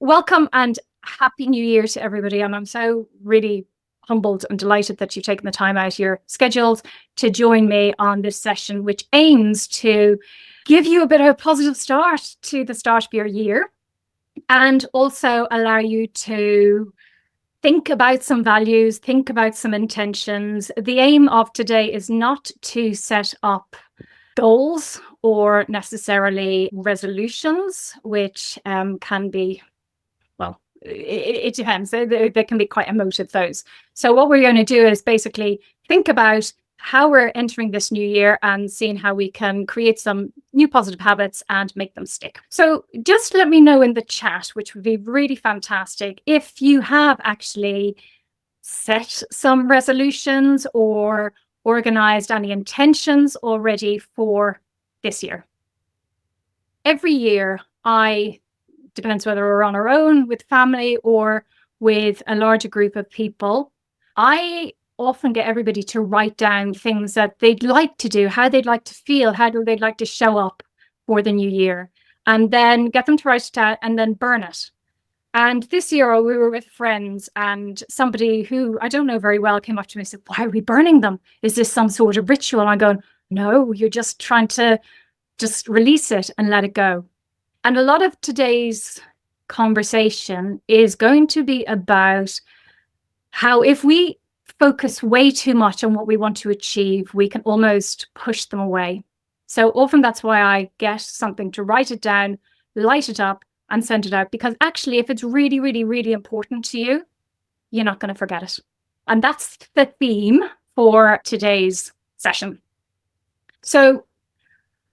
Welcome and happy new year to everybody. And I'm so really humbled and delighted that you've taken the time out of your schedules to join me on this session, which aims to give you a bit of a positive start to the start of your year and also allow you to think about some values, think about some intentions. The aim of today is not to set up goals or necessarily resolutions, which can be, well, it depends. They can be quite emotive, those. So what we're going to do is basically think about how we're entering this new year and seeing how we can create some new positive habits and make them stick. So just let me know in the chat, which would be really fantastic, if you have actually set some resolutions or organized any intentions already for this year. Every year, depends whether we're on our own, with family, or with a larger group of people, I often get everybody to write down things that they'd like to do, how they'd like to feel, how they'd like to show up for the new year, and then get them to write it down and then burn it. And this year we were with friends, and somebody who I don't know very well came up to me and said, "Why are we burning them? Is this some sort of ritual?" And I'm going, "No, you're just trying to just release it and let it go." And a lot of today's conversation is going to be about how if we focus way too much on what we want to achieve, we can almost push them away. So often that's why I get something to write it down, light it up, and send it out. Because actually, if it's really, really, really important to you, you're not going to forget it. And that's the theme for today's session. So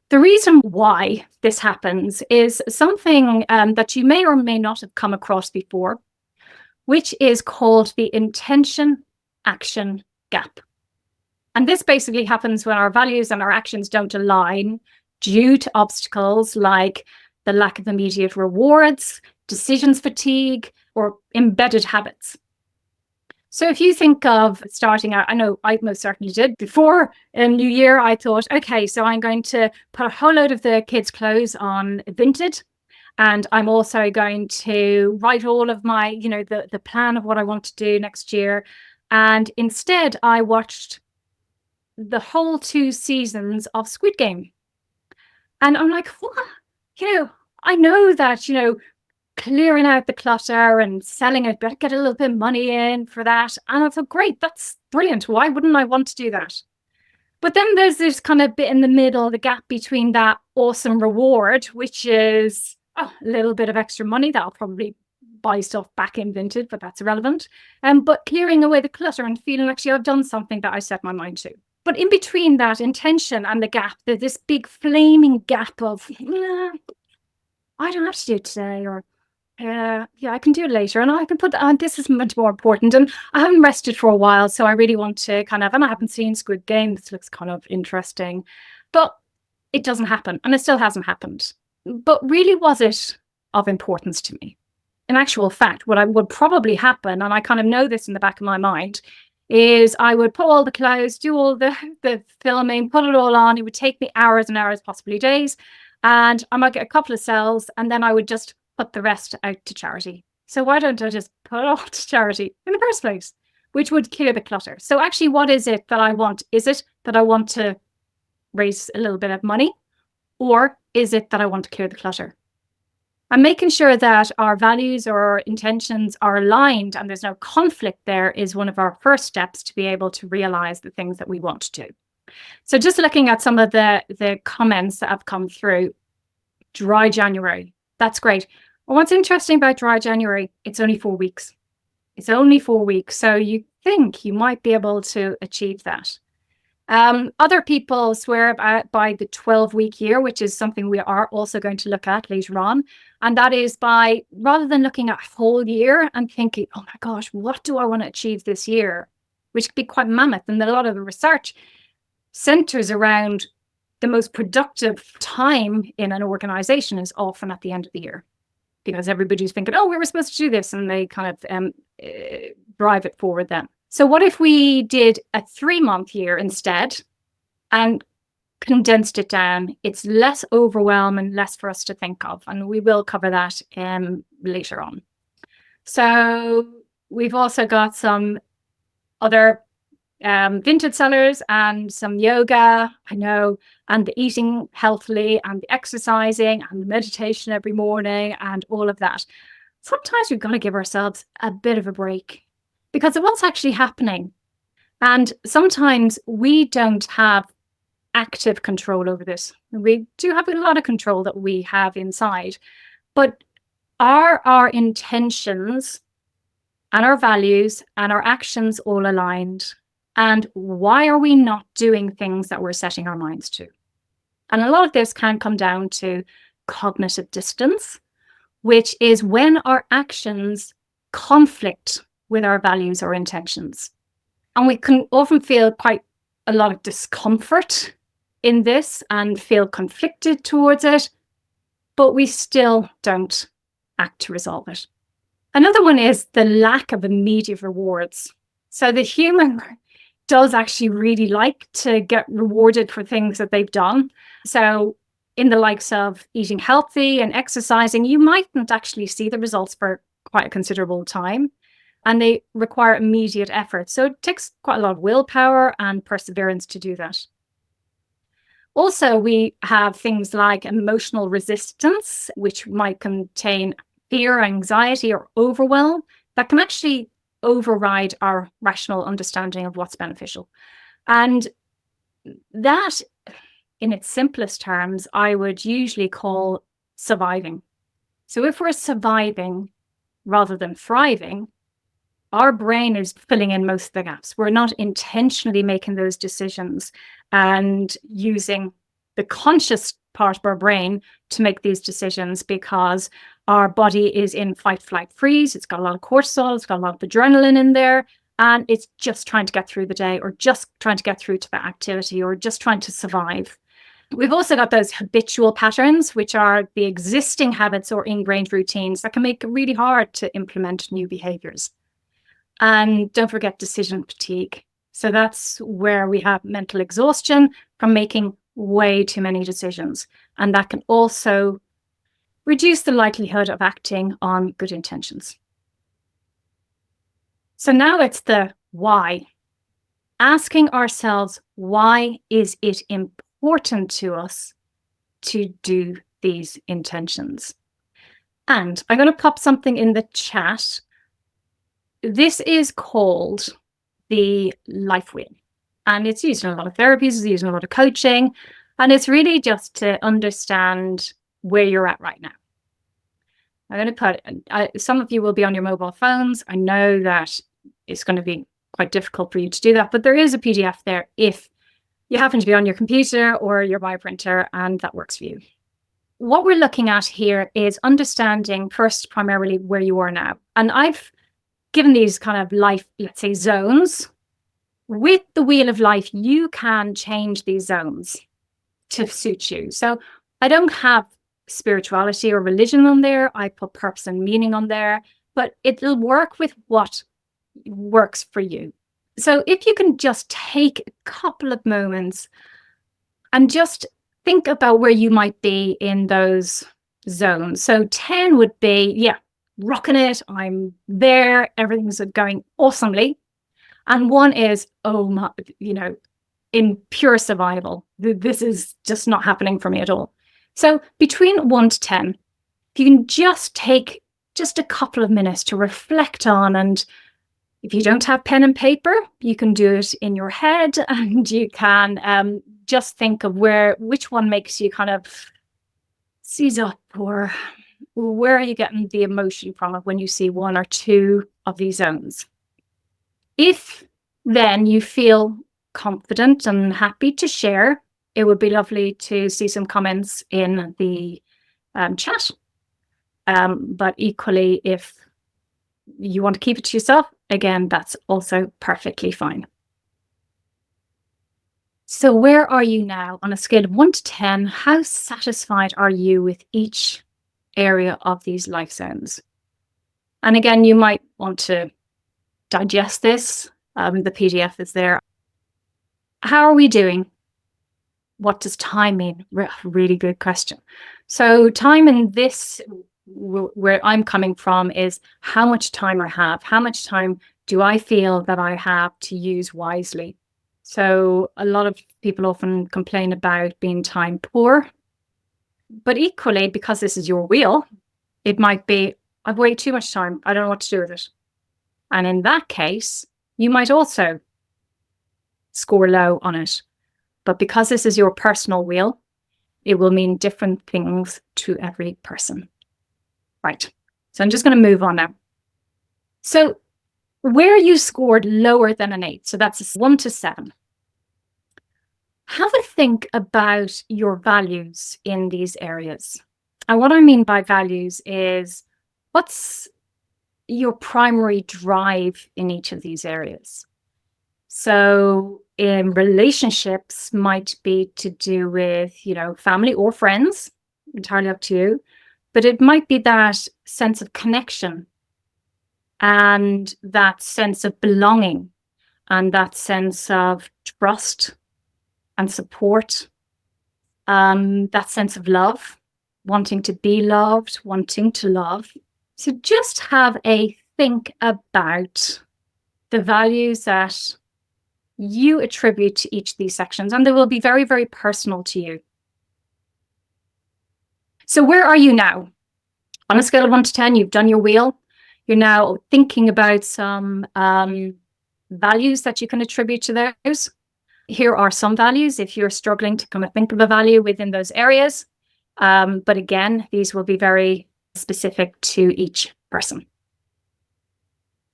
the reason why this happens is something that you may or may not have come across before, which is called the intention-action gap. And this basically happens when our values and our actions don't align due to obstacles like the lack of immediate rewards, decisions fatigue, or embedded habits. So if you think of starting out, I know I most certainly did. Before a new year, I thought, okay, so I'm going to put a whole load of the kids' clothes on Vinted. And I'm also going to write all of my, the plan of what I want to do next year. And instead, I watched the whole 2 seasons of Squid Game. And I'm like, what? I know that, clearing out the clutter and selling it, but get a little bit of money in for that. And I thought, great, that's brilliant. Why wouldn't I want to do that? But then there's this kind of bit in the middle, the gap between that awesome reward, which is a little bit of extra money that I'll probably buy stuff back in Vinted, but that's irrelevant. But clearing away the clutter and feeling actually I've done something that I set my mind to. But in between that intention and the gap, there's this big flaming gap of, I don't have to do it today, or yeah, I can do it later, and I can put this is much more important, and I haven't rested for a while, so I really want to and I haven't seen Squid Game. This looks kind of interesting, but it doesn't happen, and it still hasn't happened. But really, was it of importance to me? In actual fact, what would probably happen, and I kind of know this in the back of my mind, is I would put all the clothes, do all the filming, put it all on. It would take me hours and hours, possibly days, and I might get a couple of sales, and then I would just put the rest out to charity. So why don't I just put it all to charity in the first place, which would clear the clutter? So actually, what is it that I want? Is it that I want to raise a little bit of money, or is it that I want to clear the clutter? And making sure that our values or our intentions are aligned and there's no conflict there is one of our first steps to be able to realize the things that we want to do. So just looking at some of the comments that have come through, dry January, that's great. Well, what's interesting about dry January, it's only 4 weeks. It's only 4 weeks. So you think you might be able to achieve that. Other people swear by the 12-week year, which is something we are also going to look at later on. And that is by, rather than looking at a whole year and thinking, oh my gosh, what do I want to achieve this year? Which could be quite mammoth. And a lot of the research centers around the most productive time in an organization is often at the end of the year, because everybody's thinking, oh, we were supposed to do this, and they kind of drive it forward then. So what if we did a 3-month year instead and condensed it down. It's less overwhelming, less for us to think of. And we will cover that later on. So we've also got some other vintage sellers and some yoga, I know, and the eating healthily and the exercising and the meditation every morning and all of that. Sometimes we've got to give ourselves a bit of a break because of what's actually happening. And sometimes we don't have active control over this. We do have a lot of control that we have inside, but are our intentions and our values and our actions all aligned? And why are we not doing things that we're setting our minds to? And a lot of this can come down to cognitive distance, which is when our actions conflict with our values or intentions. And we can often feel quite a lot of discomfort in this and feel conflicted towards it, but we still don't act to resolve it. Another one is the lack of immediate rewards. So the human does actually really like to get rewarded for things that they've done. So in the likes of eating healthy and exercising, you mightn't actually see the results for quite a considerable time, and they require immediate effort. So it takes quite a lot of willpower and perseverance to do that. Also, we have things like emotional resistance, which might contain fear, anxiety, or overwhelm that can actually override our rational understanding of what's beneficial. And that, in its simplest terms, I would usually call surviving. So if we're surviving rather than thriving, our brain is filling in most of the gaps. We're not intentionally making those decisions and using the conscious part of our brain to make these decisions because our body is in fight, flight, freeze. It's got a lot of cortisol, it's got a lot of adrenaline in there, and it's just trying to get through the day or just trying to get through to the activity or just trying to survive. We've also got those habitual patterns, which are the existing habits or ingrained routines that can make it really hard to implement new behaviors. And don't forget decision fatigue. So that's where we have mental exhaustion from making way too many decisions. And that can also reduce the likelihood of acting on good intentions. So now it's the why. Asking ourselves, why is it important to us to do these intentions? And I'm going to pop something in the chat. This is called the life wheel, and it's used in a lot of therapies, it's used in a lot of coaching, and it's really just to understand where you're at right now. I'm going to put, some of you will be on your mobile phones. I know that it's going to be quite difficult for you to do that, but there is a PDF there if you happen to be on your computer or your bioprinter and that works for you. What we're looking at here is understanding first primarily where you are now. And I've given these kind of life, let's say, zones. With the wheel of life, you can change these zones to suit you. So I don't have spirituality or religion on there. I put purpose and meaning on there, but it'll work with what works for you. So if you can just take a couple of moments and just think about where you might be in those zones. So 10 would be, rocking it, I'm there, everything's going awesomely. And 1 is, oh my, in pure survival. This is just not happening for me at all. So between 1 to 10, if you can just take just a couple of minutes to reflect on, and if you don't have pen and paper, you can do it in your head, and you can just think of which one makes you kind of seize up, or where are you getting the emotion from when you see 1 or 2 of these zones. If then you feel confident and happy to share, it would be lovely to see some comments in the chat. But equally, if you want to keep it to yourself, again, that's also perfectly fine. So where are you now on a scale of 1 to 10? How satisfied are you with each area of these life zones? And again, you might want to digest this. The PDF is there. How are we doing? what does time mean? Really good question. So time in this, where I'm coming from, is how much time I have. How much time do I feel that I have to use wisely? So a lot of people often complain about being time poor, but equally, because this is your wheel, it might be, I've way too much time. I don't know what to do with it. And in that case, you might also score low on it. But because this is your personal wheel, it will mean different things to every person. Right. So I'm just going to move on now. So where you scored lower than an 8, so that's 1 to 7, have a think about your values in these areas. And what I mean by values is, what's your primary drive in each of these areas? So in relationships might be to do with, family or friends, entirely up to you. But it might be that sense of connection and that sense of belonging and that sense of trust and support, that sense of love, wanting to be loved, wanting to love. So just have a think about the values that you attribute to each of these sections, and they will be very, very personal to you. So where are you now? On a scale of 1 to 10, you've done your wheel. You're now thinking about some values that you can attribute to those. Here are some values if you're struggling to kind of think of a value within those areas. But again, these will be very specific to each person.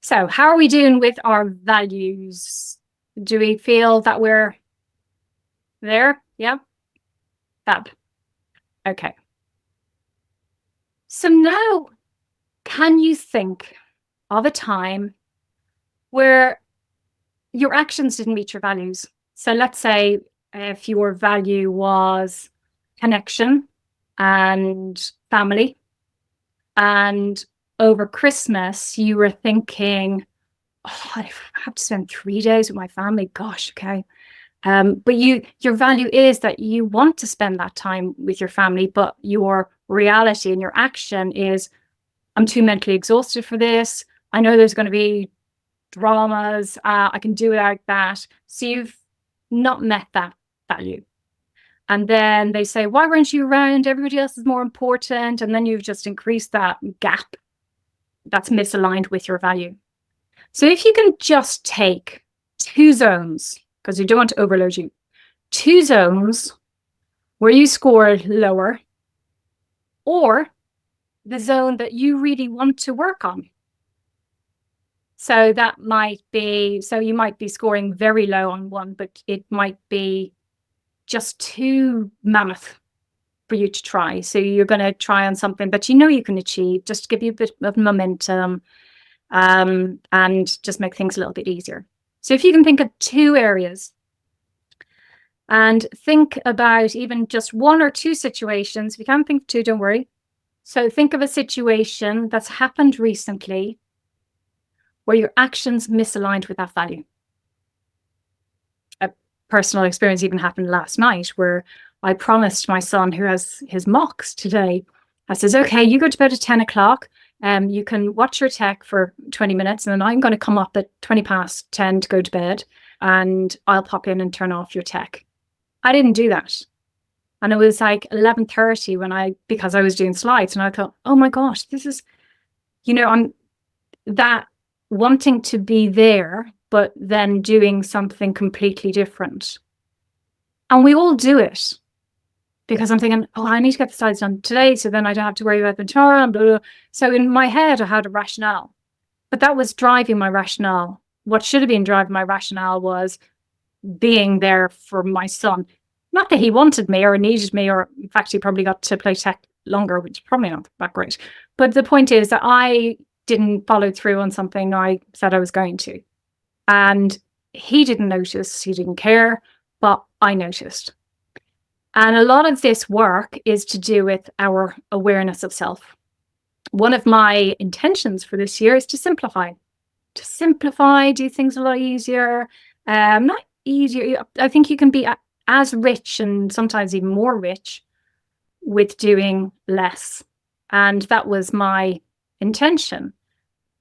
So how are we doing with our values? Do we feel that we're there? Yeah? Fab. Okay. So now, can you think of a time where your actions didn't meet your values? So let's say if your value was connection and family, and over Christmas you were thinking, oh, I have to spend 3 days with my family. Gosh, okay. But your value is that you want to spend that time with your family, but your reality and your action is, I'm too mentally exhausted for this. I know there's going to be dramas. I can do without that. So you've not met that value. And then they say, why weren't you around? Everybody else is more important. And then you've just increased that gap that's misaligned with your value. So if you can just take 2 zones, because we don't want to overload you, 2 zones where you scored lower, or the zone that you really want to work on. So that might be, so you might be scoring very low on one, but it might be just too mammoth for you to try. So you're going to try on something that you can achieve, just to give you a bit of momentum, and just make things a little bit easier. So if you can think of 2 areas and think about even just 1 or 2 situations, if you can't think of 2, don't worry. So think of a situation that's happened recently where your actions misaligned with that value. A personal experience even happened last night where I promised my son, who has his mocks today, I says, okay, you go to bed at 10 o'clock. You can watch your tech for 20 minutes, and then I'm going to come up at 20 past 10 to go to bed, and I'll pop in and turn off your tech. I didn't do that. And it was like 11:30 because I was doing slides, and I thought, oh my gosh, this is, I'm that wanting to be there, but then doing something completely different. And we all do it because I'm thinking, oh, I need to get the slides done today, so then I don't have to worry about them tomorrow, and blah, blah, blah. So in my head, I had a rationale, but that was driving my rationale. What should have been driving my rationale was being there for my son. Not that he wanted me or needed me, or in fact, he probably got to play tech longer, which is probably not that great. But the point is that I didn't follow through on something I said I was going to. And he didn't notice, he didn't care, but I noticed. And a lot of this work is to do with our awareness of self. One of my intentions for this year is to simplify, do things a lot easier. Not easier. I think you can be as rich and sometimes even more rich with doing less. And that was my intention.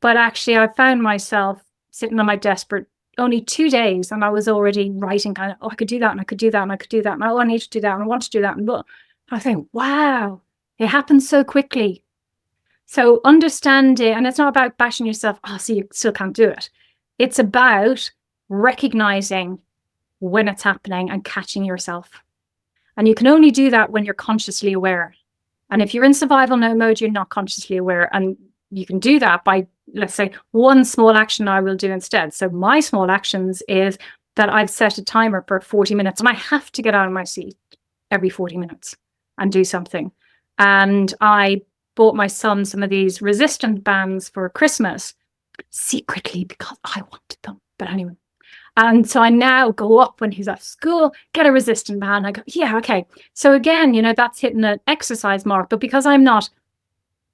But actually, I found myself sitting on my desk for only 2 days, and I was already writing kind of, oh, I could do that, and I could do that, and I could do that, and oh, I need to do that, and I want to do that. And I think, wow, it happens so quickly. So understand it, and it's not about bashing yourself, oh, so you still can't do it. It's about recognizing when it's happening and catching yourself. And you can only do that when you're consciously aware. And if you're in survival mode, you're not consciously aware. And you can do that by, let's say, one small action I will do instead. So my small actions is that I've set a timer for 40 minutes, and I have to get out of my seat every 40 minutes and do something. And I bought my son some of these resistance bands for Christmas, secretly, because I wanted them. But anyway. And so I now go up when he's at school, get a resistance band. I go, yeah, okay. So again, that's hitting an exercise mark. But because I'm not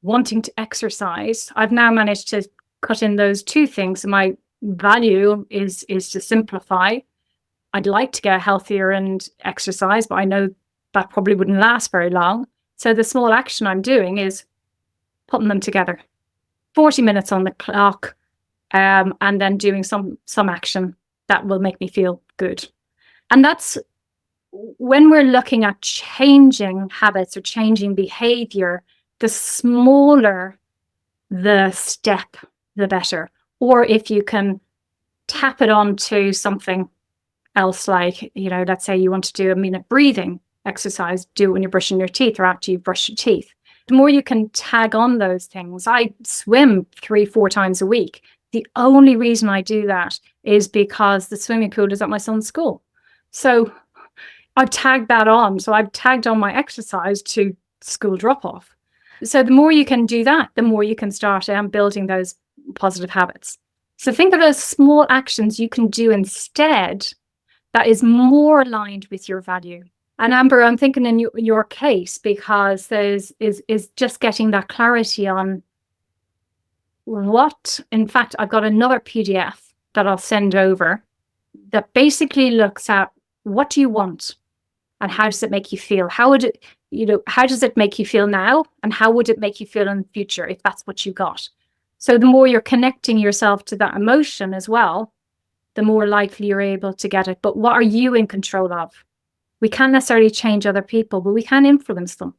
wanting to exercise, I've now managed to cut in those two things. So my value is to simplify. I'd like to get healthier and exercise, but I know that probably wouldn't last very long. So the small action I'm doing is putting them together. 40 minutes on the clock, and then doing some action that will make me feel good. And that's when we're looking at changing habits or changing behavior, the smaller the step, the better. Or if you can tap it onto something else, like, let's say you want to do a minute breathing exercise, do it when you're brushing your teeth or after you brush your teeth. The more you can tag on those things. I swim 3-4 times a week. The only reason I do that is because the swimming pool is at my son's school. So I've tagged that on. So I've tagged on my exercise to school drop-off. So the more you can do that, the more you can start building those positive habits. So think of those small actions you can do instead that is more aligned with your value. And Amber, I'm thinking in your case, because there's is just getting that clarity on what, in fact, I've got another PDF that I'll send over that basically looks at what do you want and how does it make you feel? How would it, how does it make you feel now? And how would it make you feel in the future if that's what you got? So the more you're connecting yourself to that emotion as well, the more likely you're able to get it. But what are you in control of? We can't necessarily change other people, but we can influence them.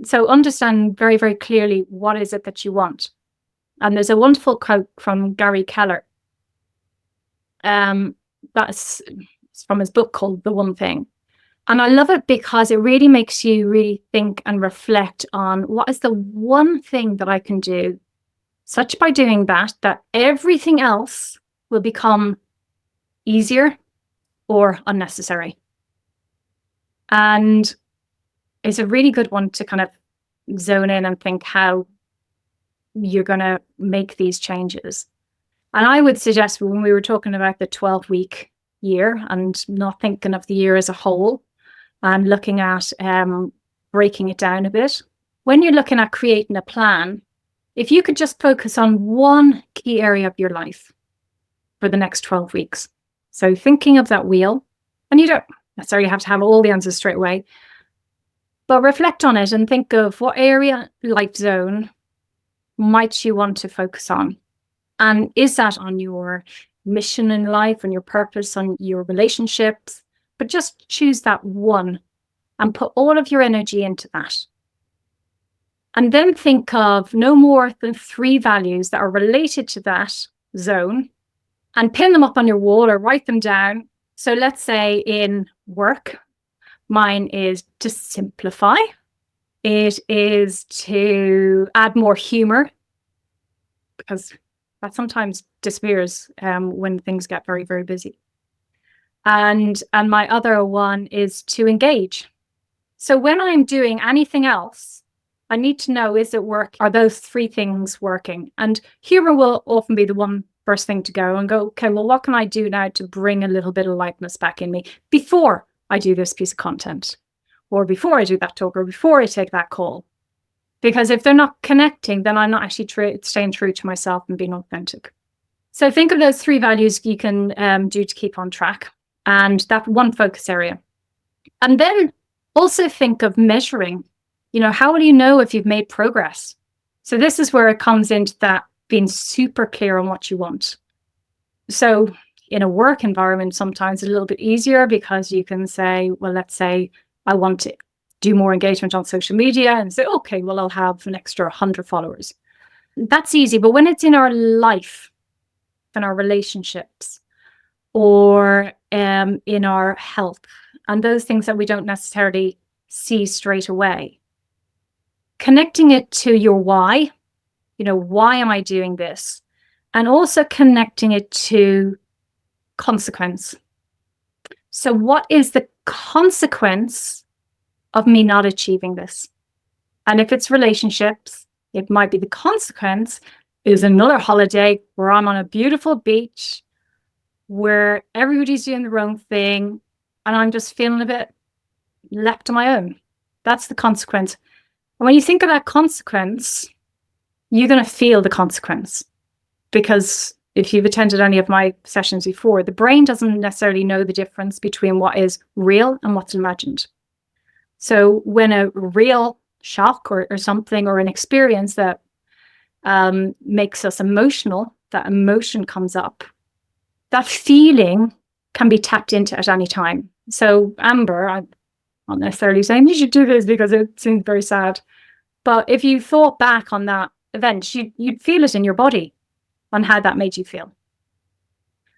So understand very, very clearly what is it that you want. And there's a wonderful quote from Gary Keller. That's from his book called The One Thing. And I love it because it really makes you really think and reflect on what is the one thing that I can do, such by doing that everything else will become easier or unnecessary. And it's a really good one to kind of zone in and think how you're going to make these changes. And I would suggest, when we were talking about the 12-week year and not thinking of the year as a whole and looking at breaking it down a bit, when you're looking at creating a plan, if you could just focus on one key area of your life for the next 12 weeks. So thinking of that wheel, and you don't necessarily have to have all the answers straight away, but reflect on it and think of what area, life zone, might you want to focus on. And is that on your mission in life, on your purpose, on your relationships? But just choose that one and put all of your energy into that. And then think of no more than 3 values that are related to that zone and pin them up on your wall or write them down. So let's say in work, mine is to simplify. It is to add more humor, because that sometimes disappears when things get very, very busy. And my other one is to engage. So when I'm doing anything else, I need to know, is it work? Are those 3 things working? And humor will often be the one first thing to go and go, okay, well, what can I do now to bring a little bit of lightness back in me before I do this piece of content, or before I do that talk, or before I take that call? Because if they're not connecting, then I'm not actually staying true to myself and being authentic. So think of those 3 values you can do to keep on track. and that one focus area. And then also think of measuring, how will you know if you've made progress? So this is where it comes into that being super clear on what you want. So in a work environment, sometimes it's a little bit easier because you can say, well, let's say I want to do more engagement on social media and say, okay, well, I'll have an extra 100 followers. That's easy. But when it's in our life and our relationships or in our health and those things that we don't necessarily see straight away, connecting it to your why, why am I doing this? And also connecting it to consequence. So what is the consequence of me not achieving this? And if it's relationships, it might be the consequence is another holiday where I'm on a beautiful beach where everybody's doing the wrong thing and I'm just feeling a bit left on my own. That's the consequence. And when you think of that consequence, you're going to feel the consequence. Because if you've attended any of my sessions before, the brain doesn't necessarily know the difference between what is real and what's imagined. So when a real shock or something or an experience that makes us emotional, that emotion comes up, that feeling can be tapped into at any time. So Amber, I'm not necessarily saying you should do this because it seems very sad, but if you thought back on that event, you'd feel it in your body on how that made you feel.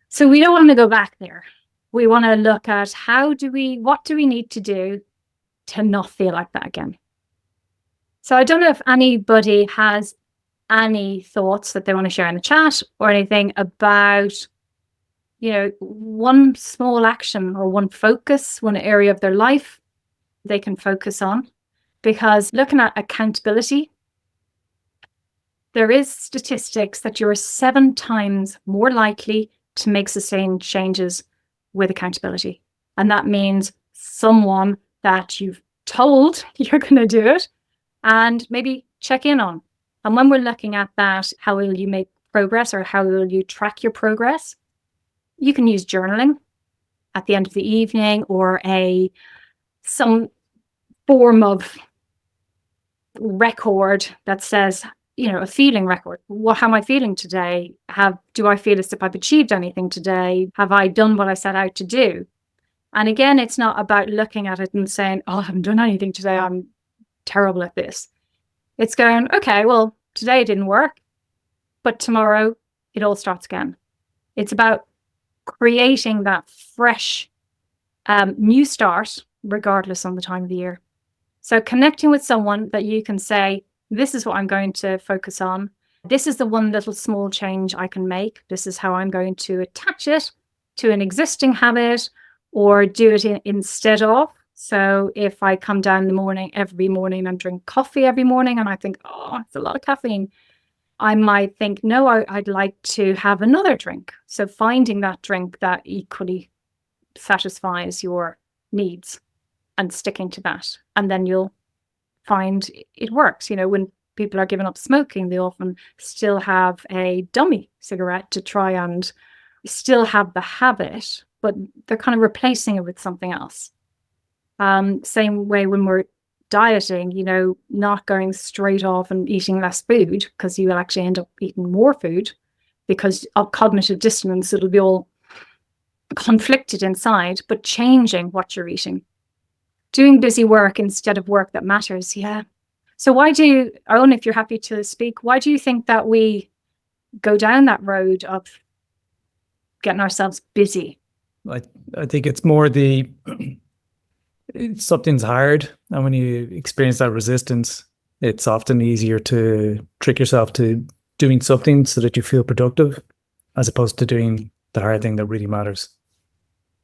So we don't want to go back there. We want to look at what do we need to do to not feel like that again? So I don't know if anybody has any thoughts that they want to share in the chat or anything about, one small action or one focus, one area of their life they can focus on. Because looking at accountability, there is statistics that you're 7 times more likely to make sustained changes with accountability. And that means someone that you've told you're going to do it and maybe check in on. And when we're looking at that, how will you make progress or how will you track your progress? You can use journaling at the end of the evening or some form of record that says, a feeling record. How am I feeling today? Do I feel as if I've achieved anything today? Have I done what I set out to do? And again, it's not about looking at it and saying, oh, I haven't done anything today. I'm terrible at this. It's going, okay, well, today it didn't work, but tomorrow it all starts again. It's about creating that fresh new start, regardless on the time of the year. So connecting with someone that you can say, this is what I'm going to focus on. This is the one little small change I can make. This is how I'm going to attach it to an existing habit or do it instead of. So if I come down every morning and drink coffee every morning and I think, oh, it's a lot of caffeine, I might think, no, I'd like to have another drink. So finding that drink that equally satisfies your needs and sticking to that. And then you'll find it works. When people are giving up smoking, they often still have a dummy cigarette to try and still have the habit, but they're kind of replacing it with something else. Same way when we're dieting, not going straight off and eating less food because you will actually end up eating more food because of cognitive dissonance. It'll be all conflicted inside, but changing what you're eating. Doing busy work instead of work that matters. Yeah. So Owen, if you're happy to speak, why do you think that we go down that road of getting ourselves busy? I think it's more something's hard. And when you experience that resistance, it's often easier to trick yourself to doing something so that you feel productive as opposed to doing the hard thing that really matters.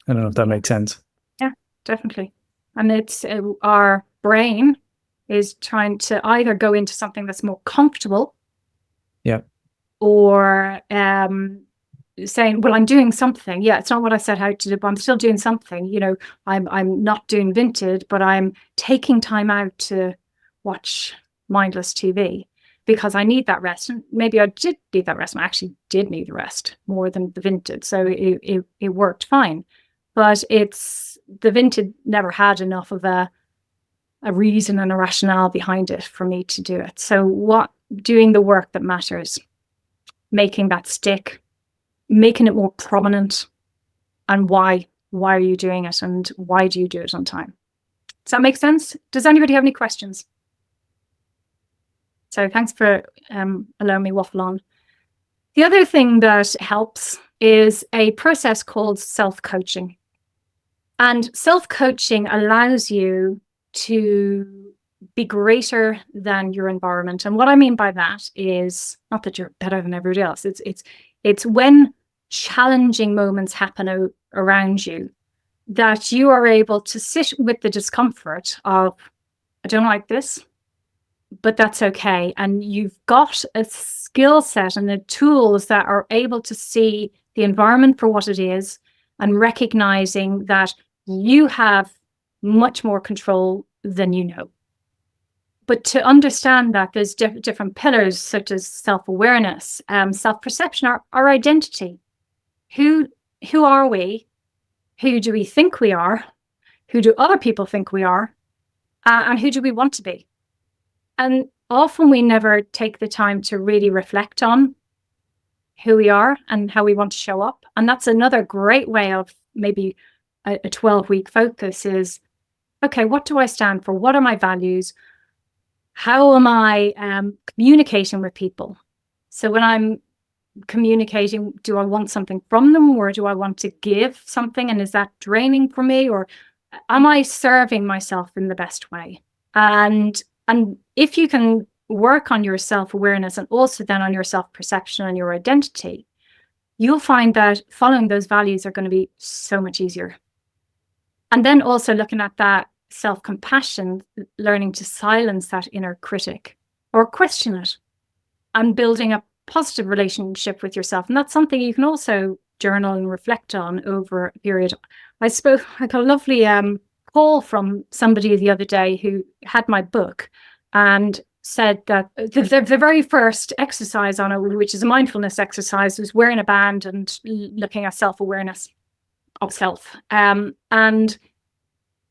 I don't know if that makes sense. Yeah, definitely. And it's our brain is trying to either go into something that's more comfortable, or saying, well, I'm doing something. Yeah, it's not what I set out to do, but I'm still doing something. I'm not doing Vinted, but I'm taking time out to watch mindless TV because I need that rest. And maybe I did need that rest. I actually did need the rest more than the Vinted, so it worked fine. but the vintage never had enough of a reason and a rationale behind it for me to do it. So doing the work that matters, making that stick, making it more prominent, and why are you doing it, and why do you do it on time? Does that make sense? Does anybody have any questions? So thanks for allowing me waffle on. The other thing that helps is a process called self-coaching. And self-coaching allows you to be greater than your environment. And what I mean by that is not that you're better than everybody else. It's when challenging moments happen around you, that you are able to sit with the discomfort of, I don't like this, but that's okay. And you've got a skill set and the tools that are able to see the environment for what it is, and recognizing that you have much more control than you know. But to understand that there's different pillars, such as self-awareness, self-perception, our identity. Who are we? Who do we think we are? Who do other people think we are? And who do we want to be? And often we never take the time to really reflect on who we are and how we want to show up. And that's another great way of maybe a 12-week focus is, okay, what do I stand for? What are my values? How am I communicating with people? So when I'm communicating, do I want something from them, or do I want to give something? And is that draining for me, or am I serving myself in the best way? And if you can work on your self-awareness and also then on your self-perception and your identity, you'll find that following those values are going to be so much easier. And then also looking at that self-compassion, learning to silence that inner critic or question it, and building a positive relationship with yourself. And that's something you can also journal and reflect on over a period. I got a lovely call from somebody the other day who had my book and said that the very first exercise on it, which is a mindfulness exercise, was wearing a band and looking at self-awareness of self. And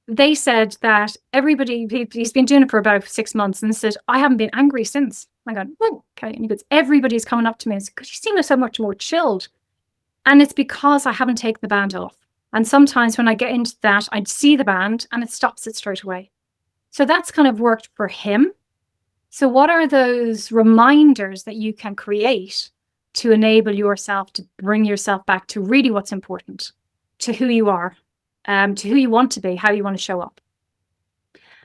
they said that he's been doing it for about 6 months, and said, I haven't been angry since. I go, oh, okay. And he goes, everybody's coming up to me and says, because you seem so much more chilled. And it's because I haven't taken the band off. And sometimes when I get into that, I'd see the band and it stops it straight away. So that's kind of worked for him. So what are those reminders that you can create to enable yourself to bring yourself back to really what's important, to who you are, to who you want to be, how you want to show up?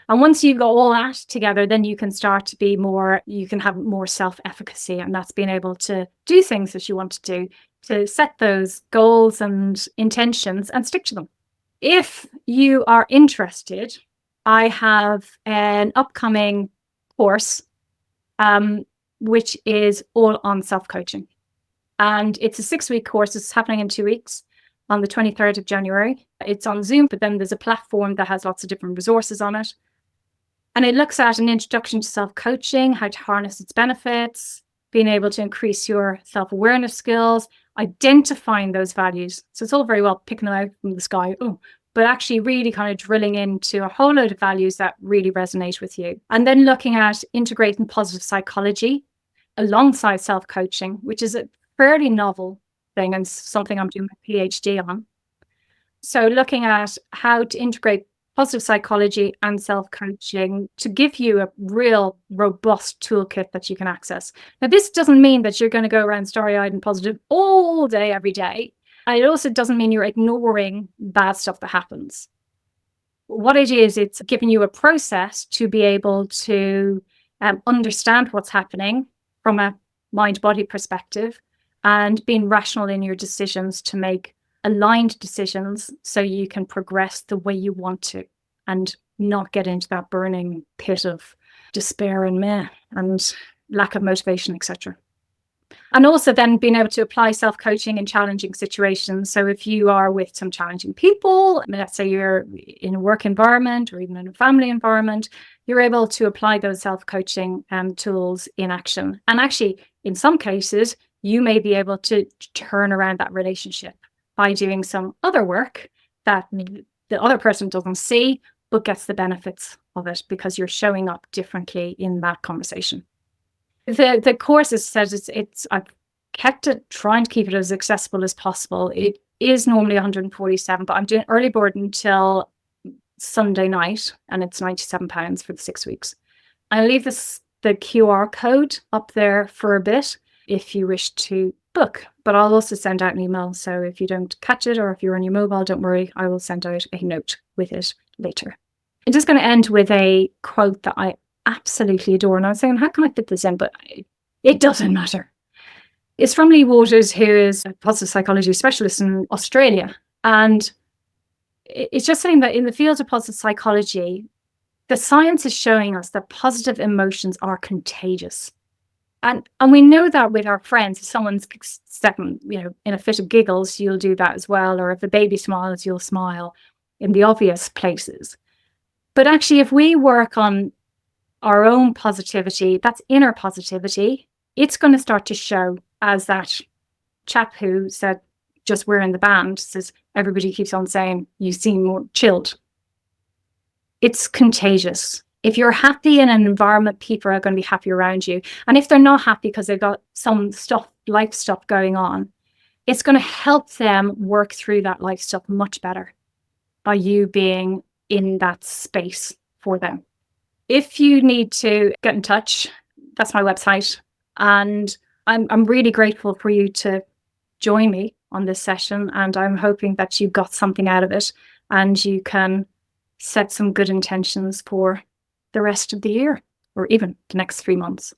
And once you've got all that together, then you can start to you can have more self-efficacy, and that's being able to do things that you want to do, to set those goals and intentions and stick to them. If you are interested, I have an upcoming course, which is all on self-coaching. And it's a 6-week course. It's happening in 2 weeks on the 23rd of January. It's on Zoom, but then there's a platform that has lots of different resources on it. And it looks at an introduction to self-coaching, how to harness its benefits, being able to increase your self-awareness skills, identifying those values. So it's all very well picking them out from the sky, but actually really kind of drilling into a whole load of values that really resonate with you. And then looking at integrating positive psychology alongside self-coaching, which is a fairly novel thing and something I'm doing my PhD on. So looking at how to integrate positive psychology and self-coaching to give you a real robust toolkit that you can access. Now, this doesn't mean that you're going to go around starry-eyed and positive all day, every day. And it also doesn't mean you're ignoring bad stuff that happens. What it is, it's giving you a process to be able to understand what's happening from a mind-body perspective, and being rational in your decisions to make aligned decisions so you can progress the way you want to and not get into that burning pit of despair and and lack of motivation, etc. And also then being able to apply self-coaching in challenging situations. So if you are with some challenging people, let's say you're in a work environment or even in a family environment, you're able to apply those self-coaching tools in action. And actually, in some cases, you may be able to turn around that relationship by doing some other work that the other person doesn't see, but gets the benefits of it because you're showing up differently in that conversation. The course is said I've kept it, trying to keep it as accessible as possible. It is normally 147, but I'm doing early bird until Sunday night, and it's £97 for the 6 weeks. I'll leave the QR code up there for a bit if you wish to book, but I'll also send out an email. So if you don't catch it, or if you're on your mobile, don't worry, I will send out a note with it later. I'm just going to end with a quote that I absolutely adore. And I was saying, how can I fit this in? But it doesn't matter. It's from Lee Waters, who is a positive psychology specialist in Australia. And it's just saying that in the field of positive psychology, the science is showing us that positive emotions are contagious. And we know that with our friends. If someone's stepping, in a fit of giggles, you'll do that as well. Or if a baby smiles, you'll smile in the obvious places. But actually, if we work on our own positivity, that's inner positivity, it's going to start to show, as that chap who said, just we're in the band, says, everybody keeps on saying, you seem more chilled. It's contagious. If you're happy in an environment, people are going to be happy around you. And if they're not happy because they've got some life stuff going on, it's going to help them work through that life stuff much better by you being in that space for them. If you need to get in touch, that's my website. And I'm really grateful for you to join me on this session. And I'm hoping that you got something out of it and you can set some good intentions for the rest of the year, or even the next 3 months.